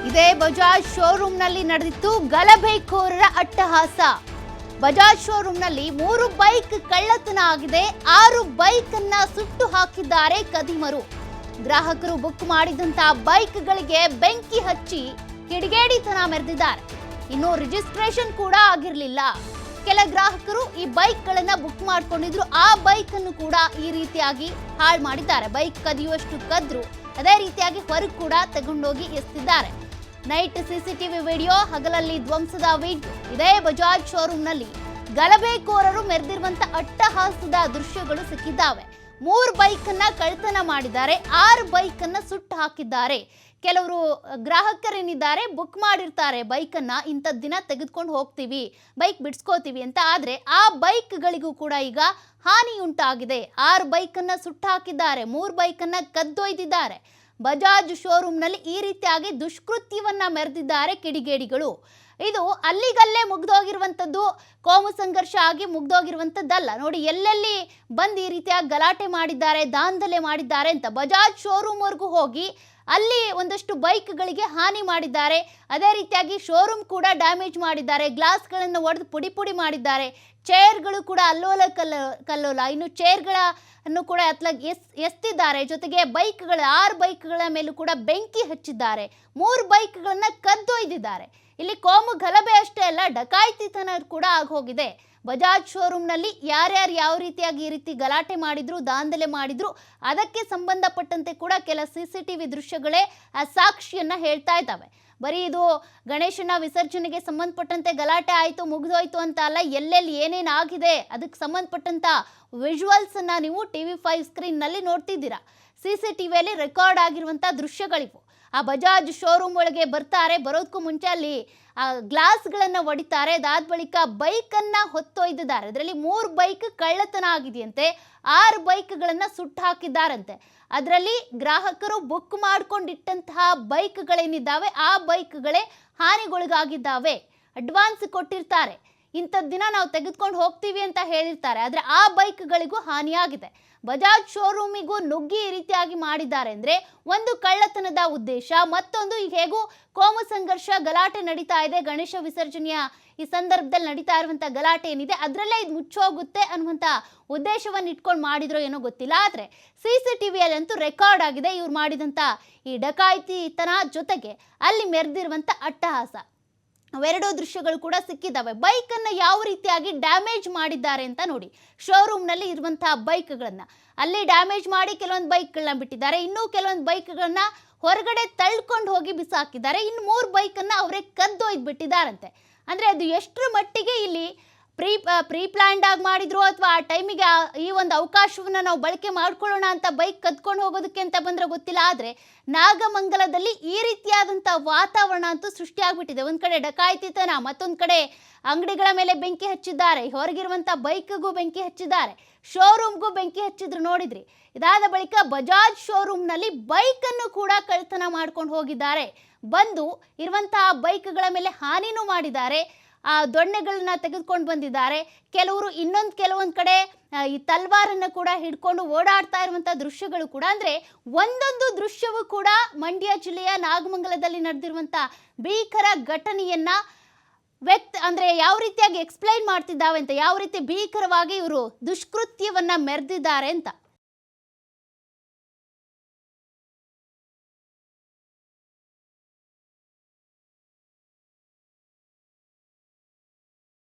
ಇದೇ ಬಜಾಜ್ ಶೋರೂಮ್ನಲ್ಲಿ ನಡೆದಿತ್ತು ಗಲಭೆಕೋರರ ಅಟ್ಟಹಾಸ. ಬಜಾಜ್ ಶೋರೂಮ್ನಲ್ಲಿ 3 ಬೈಕ್ ಕಳ್ಳತನ ಆಗಿದೆ. 6 ಬೈಕ್ ಅನ್ನ ಸುಟ್ಟು ಹಾಕಿದ್ದಾರೆ ಕದಿಮರು. ಗ್ರಾಹಕರು ಬುಕ್ ಮಾಡಿದಂತಹ ಬೈಕ್ಗಳಿಗೆ ಬೆಂಕಿ ಹಚ್ಚಿ ಕಿಡಿಗೇಡಿತನ ಮೆರೆದಿದ್ದಾರೆ. ಇನ್ನು ರಿಜಿಸ್ಟ್ರೇಷನ್ ಕೂಡ ಆಗಿರಲಿಲ್ಲ. ಕೆಲ ಗ್ರಾಹಕರು ಈ ಬೈಕ್ಗಳನ್ನ ಬುಕ್ ಮಾಡ್ಕೊಂಡಿದ್ರು. ಆ ಬೈಕ್ ಅನ್ನು ಕೂಡ ಈ ರೀತಿಯಾಗಿ ಹಾಳು ಮಾಡಿದ್ದಾರೆ. ಬೈಕ್ ಕದಿಯುವಷ್ಟು ಕದ್ರು. ಅದೇ ರೀತಿಯಾಗಿ ಹೊರಗೆ ಕೂಡ ತಗೊಂಡೋಗಿ ಎಸ್ತಿದ್ದಾರೆ. ನೈಟ್ ಸಿಸಿಟಿವಿ ವಿಡಿಯೋ, ಹಗಲಲ್ಲಿ ಧ್ವಂಸದ ವಿಡಿಯೋ. ಇದೇ ಬಜಾಜ್ ಶೋರೂಮ್ನಲ್ಲಿ ಗಲಭೆಕೋರರು ಮೆರೆದಿರುವಂತ ಅಟ್ಟಹಾಸದ ದೃಶ್ಯಗಳು ಸಿಕ್ಕಿದ್ದಾವೆ. 3 ಬೈಕ್ ಅನ್ನ ಕಳ್ಳತನ ಮಾಡಿದ್ದಾರೆ. 6 ಬೈಕ್ ಅನ್ನ ಸುಟ್ಟು ಹಾಕಿದ್ದಾರೆ. ಕೆಲವರು ಗ್ರಾಹಕರೇನಿದ್ದಾರೆ ಬುಕ್ ಮಾಡಿರ್ತಾರೆ ಬೈಕನ್ನು, ಇಂಥದ್ದು ದಿನ ತೆಗೆದುಕೊಂಡು ಹೋಗ್ತೀವಿ, ಬೈಕ್ ಬಿಡಿಸ್ಕೋತೀವಿ ಅಂತ. ಆದರೆ ಆ ಬೈಕ್ಗಳಿಗೂ ಕೂಡ ಈಗ ಹಾನಿ ಉಂಟಾಗಿದೆ. 6 ಬೈಕನ್ನು ಸುಟ್ಟು ಹಾಕಿದ್ದಾರೆ. 3 ಬೈಕನ್ನು ಕದ್ದೊಯ್ದಿದ್ದಾರೆ. ಬಜಾಜ್ ಶೋರೂಮ್ನಲ್ಲಿ ಈ ರೀತಿಯಾಗಿ ದುಷ್ಕೃತ್ಯವನ್ನ ಮೆರೆದಿದ್ದಾರೆ ಕಿಡಿಗೇಡಿಗಳು. ಇದು ಅಲ್ಲಿಗಲ್ಲೇ ಮುಗ್ದೋಗಿರುವಂಥದ್ದು, ಕೋಮು ಸಂಘರ್ಷ ಆಗಿ ಮುಗ್ದೋಗಿರುವಂಥದ್ದಲ್ಲ. ನೋಡಿ ಎಲ್ಲೆಲ್ಲಿ ಬಂದು ಈ ರೀತಿಯಾಗಿ ಗಲಾಟೆ ಮಾಡಿದ್ದಾರೆ, ದಾಂಧಲೆ ಮಾಡಿದ್ದಾರೆ ಅಂತ. ಬಜಾಜ್ ಶೋರೂಮ್ವರೆಗೂ ಹೋಗಿ ಅಲ್ಲಿ ಒಂದಷ್ಟು ಬೈಕ್ಗಳಿಗೆ ಹಾನಿ ಮಾಡಿದ್ದಾರೆ. ಅದೇ ರೀತಿಯಾಗಿ ಶೋರೂಮ್ ಕೂಡ ಡ್ಯಾಮೇಜ್ ಮಾಡಿದ್ದಾರೆ. ಗ್ಲಾಸ್ಗಳನ್ನು ಒಡೆದು ಪುಡಿ ಪುಡಿ ಮಾಡಿದ್ದಾರೆ. ಚೇರ್ಗಳು ಕೂಡ ಅಲ್ಲೋಲ ಕಲ್ಲೋಲ. ಇನ್ನು ಚೇರ್ಗಳನ್ನು ಕೂಡ ಎಸ್ತಿದ್ದಾರೆ. ಜೊತೆಗೆ ಬೈಕ್ಗಳ 6 ಬೈಕ್ಗಳ ಮೇಲೂ ಕೂಡ ಬೆಂಕಿ ಹಚ್ಚಿದ್ದಾರೆ. 3 ಬೈಕ್ಗಳನ್ನ ಕದ್ದೊಯ್ದಿದ್ದಾರೆ. ಇಲ್ಲಿ ಕೋಮು ಗಲಭೆ ಅಷ್ಟೇ ಅಲ್ಲ, ಡಕಾಯಿತಿತನ ಕೂಡ ಆಗೋಗಿದೆ. ಬಜಾಜ್ ಶೋರೂಮ್ನಲ್ಲಿ ಯಾರ್ಯಾರು ಯಾವ ರೀತಿಯಾಗಿ ಈ ರೀತಿ ಗಲಾಟೆ ಮಾಡಿದ್ರು, ದಾಂಧಲೆ ಮಾಡಿದ್ರು, ಅದಕ್ಕೆ ಸಂಬಂಧಪಟ್ಟಂತೆ ಕೂಡ ಕೆಲ ಸಿಸಿಟಿವಿ ದೃಶ್ಯಗಳೇ ಆ ಸಾಕ್ಷಿಯನ್ನ ಹೇಳ್ತಾ ಇದ್ದಾವೆ. ಬರೀ ಇದು ಗಣೇಶನ ವಿಸರ್ಜನೆಗೆ ಸಂಬಂಧಪಟ್ಟಂತೆ ಗಲಾಟೆ ಆಯಿತು ಮುಗಿದೋಯ್ತು ಅಂತ ಅಲ್ಲ, ಎಲ್ಲೆಲ್ಲಿ ಏನೇನು ಆಗಿದೆ ಅದಕ್ಕೆ ಸಂಬಂಧಪಟ್ಟಂತ ವಿಜುವಲ್ಸ್ ಅನ್ನ ನೀವು TV5 ಸ್ಕ್ರೀನ್ನಲ್ಲಿ ನೋಡ್ತಿದ್ದೀರಾ. CCTVಯಲ್ಲಿ ರೆಕಾರ್ಡ್ ಆಗಿರುವಂಥ ದೃಶ್ಯಗಳಿವು. ಆ ಬಜಾಜ್ ಶೋರೂಮ್ ಒಳಗೆ ಬರ್ತಾರೆ. ಬರೋದಕ್ಕೂ ಮುಂಚೆ ಅಲ್ಲಿ ಗ್ಲಾಸ್ಗಳನ್ನು ಒಡಿತಾರೆ. ಅದಾದ ಬಳಿಕ ಬೈಕನ್ನು ಹೊತ್ತೊಯ್ದಿದ್ದಾರೆ. ಅದರಲ್ಲಿ 3 ಬೈಕ್ ಕಳ್ಳತನ ಆಗಿದೆಯಂತೆ. 6 ಬೈಕ್ಗಳನ್ನು ಸುಟ್ಟು ಹಾಕಿದ್ದಾರಂತೆ. ಅದರಲ್ಲಿ ಗ್ರಾಹಕರು ಬುಕ್ ಮಾಡ್ಕೊಂಡಿಟ್ಟಂತಹ ಬೈಕ್ಗಳೇನಿದ್ದಾವೆ ಆ ಬೈಕ್ಗಳೇ ಹಾನಿಗೊಳಗಾಗಿದ್ದಾವೆ. ಅಡ್ವಾನ್ಸ್ ಕೊಟ್ಟಿರ್ತಾರೆ, ಇಂಥದ್ದು ದಿನ ನಾವು ತೆಗೆದುಕೊಂಡು ಹೋಗ್ತೀವಿ ಅಂತ ಹೇಳಿರ್ತಾರೆ. ಆದರೆ ಆ ಬೈಕ್ಗಳಿಗೂ ಹಾನಿಯಾಗಿದೆ. ಬಜಾಜ್ ಶೋರೂಮಿಗೂ ನುಗ್ಗಿ ಈ ರೀತಿಯಾಗಿ ಮಾಡಿದ್ದಾರೆ ಅಂದರೆ ಒಂದು ಕಳ್ಳತನದ ಉದ್ದೇಶ, ಮತ್ತೊಂದು ಈಗ ಹೇಗೂ ಕೋಮು ಸಂಘರ್ಷ ಗಲಾಟೆ ನಡೀತಾ ಇದೆ. ಗಣೇಶ ವಿಸರ್ಜನೆಯ ಈ ಸಂದರ್ಭದಲ್ಲಿ ನಡೀತಾ ಇರುವಂಥ ಗಲಾಟೆ ಏನಿದೆ ಅದರಲ್ಲೇ ಇದು ಮುಚ್ಚೋಗುತ್ತೆ ಅನ್ನುವಂಥ ಉದ್ದೇಶವನ್ನು ಇಟ್ಕೊಂಡು ಮಾಡಿದ್ರೋ ಏನೋ ಗೊತ್ತಿಲ್ಲ. ಆದರೆ CCTVಯಲ್ಲಂತೂ ರೆಕಾರ್ಡ್ ಆಗಿದೆ ಇವ್ರು ಮಾಡಿದಂಥ ಈ ಡಕಾಯಿತಿತನ ಜೊತೆಗೆ ಅಲ್ಲಿ ಮೆರೆದಿರುವಂಥ ಅಟ್ಟಹಾಸ. ಅವೆರಡೂ ದೃಶ್ಯಗಳು ಕೂಡ ಸಿಕ್ಕಿದ್ದಾವೆ. ಬೈಕನ್ನು ಯಾವ ರೀತಿಯಾಗಿ ಡ್ಯಾಮೇಜ್ ಮಾಡಿದ್ದಾರೆ ಅಂತ ನೋಡಿ. ಶೋರೂಮ್ನಲ್ಲಿ ಇರುವಂತಹ ಬೈಕ್ಗಳನ್ನು ಅಲ್ಲಿ ಡ್ಯಾಮೇಜ್ ಮಾಡಿ ಕೆಲವೊಂದು ಬೈಕ್ಗಳನ್ನ ಬಿಟ್ಟಿದ್ದಾರೆ. ಇನ್ನೂ ಕೆಲವೊಂದು ಬೈಕ್ಗಳನ್ನ ಹೊರಗಡೆ ತಳ್ಕೊಂಡು ಹೋಗಿ ಬಿಸಾಕಿದ್ದಾರೆ. ಇನ್ನು 3 ಬೈಕನ್ನು ಅವರೇ ಕದ್ದೊಯ್ದು ಬಿಟ್ಟಿದ್ದಾರಂತೆ. ಅಂದರೆ ಅದು ಎಷ್ಟರ ಮಟ್ಟಿಗೆ ಇಲ್ಲಿ ಪ್ರೀ ಪ್ಲ್ಯಾನ್ಡ್ ಆಗಿ ಮಾಡಿದ್ರು, ಅಥವಾ ಆ ಟೈಮಿಗೆ ಈ ಒಂದು ಅವಕಾಶವನ್ನು ನಾವು ಬಳಕೆ ಮಾಡ್ಕೊಳ್ಳೋಣ ಅಂತ ಬೈಕ್ ಕದ್ಕೊಂಡು ಹೋಗೋದಕ್ಕೆ ಅಂತ ಬಂದರೆ ಗೊತ್ತಿಲ್ಲ. ಆದರೆ ನಾಗಮಂಗಲದಲ್ಲಿ ಈ ರೀತಿಯಾದಂಥ ವಾತಾವರಣ ಅಂತೂ ಸೃಷ್ಟಿಯಾಗ್ಬಿಟ್ಟಿದೆ. ಒಂದು ಕಡೆ ಡಕಾಯಿತಿತನ, ಮತ್ತೊಂದು ಕಡೆ ಅಂಗಡಿಗಳ ಮೇಲೆ ಬೆಂಕಿ ಹಚ್ಚಿದ್ದಾರೆ, ಹೊರಗಿರುವಂಥ ಬೈಕ್ಗೂ ಬೆಂಕಿ ಹಚ್ಚಿದ್ದಾರೆ, ಶೋರೂಮ್ಗೂ ಬೆಂಕಿ ಹಚ್ಚಿದ್ರು ನೋಡಿದ್ರಿ. ಇದಾದ ಬಳಿಕ ಬಜಾಜ್ ಶೋರೂಮ್ನಲ್ಲಿ ಬೈಕನ್ನು ಕೂಡ ಕಳ್ಳತನ ಮಾಡ್ಕೊಂಡು ಹೋಗಿದ್ದಾರೆ. ಬಂದು ಇರುವಂತಹ ಬೈಕ್ಗಳ ಮೇಲೆ ಹಾನಿನೂ ಮಾಡಿದ್ದಾರೆ. ಆ ದೊಣ್ಣೆಗಳನ್ನ ತೆಗೆದುಕೊಂಡು ಬಂದಿದ್ದಾರೆ. ಕೆಲವೊಂದು ಕಡೆ ಈ ತಲ್ವಾರನ್ನು ಕೂಡ ಹಿಡ್ಕೊಂಡು ಓಡಾಡ್ತಾ ಇರುವಂಥ ದೃಶ್ಯಗಳು ಕೂಡ. ಅಂದರೆ ಒಂದೊಂದು ದೃಶ್ಯವೂ ಕೂಡ ಮಂಡ್ಯ ಜಿಲ್ಲೆಯ ನಾಗಮಂಗಲದಲ್ಲಿ ನಡೆದಿರುವಂಥ ಭೀಕರ ಘಟನೆಯನ್ನ ಅಂದರೆ ಯಾವ ರೀತಿಯಾಗಿ ಎಕ್ಸ್ಪ್ಲೈನ್ ಮಾಡ್ತಿದ್ದಾವೆ ಅಂತ, ಯಾವ ರೀತಿ ಭೀಕರವಾಗಿ ಇವರು ದುಷ್ಕೃತ್ಯವನ್ನ ಮೆರೆದಿದ್ದಾರೆ ಅಂತ.